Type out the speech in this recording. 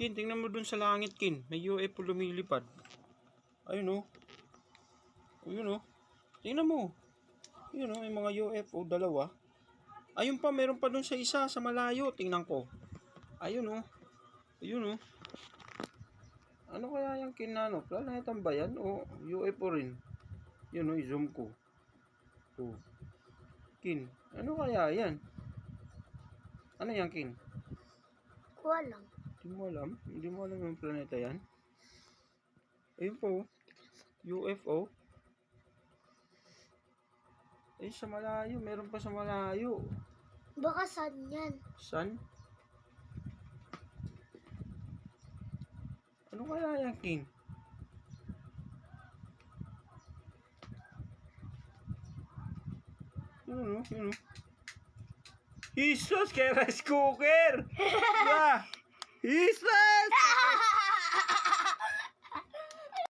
Kin, tingnan mo dun sa langit, Kin. May UFO lumilipad. Ayun, oh. Ayun, oh. Tingnan mo. Ayun, oh. May mga UFO, dalawa. Ayun pa, meron pa dun sa isa, sa malayo. Tingnan ko. Ayun, oh. Ayun, oh. Ano kaya yung kinano? Planetang ba yan? O UFO rin? Yun, oh. I-zoom ko. Oh. Kin, ano kaya yan? Ano yan, Kin? Walang. Hindi mo alam? Hindi mo alam yung planeta yan? Ayun po. UFO. Eh, sa malayo. Meron pa sa malayo. Baka saan yan? Sun? Ano kaya yan, King? Yun, yun. Jesus, kay rice cooker! Yeah! Jesus!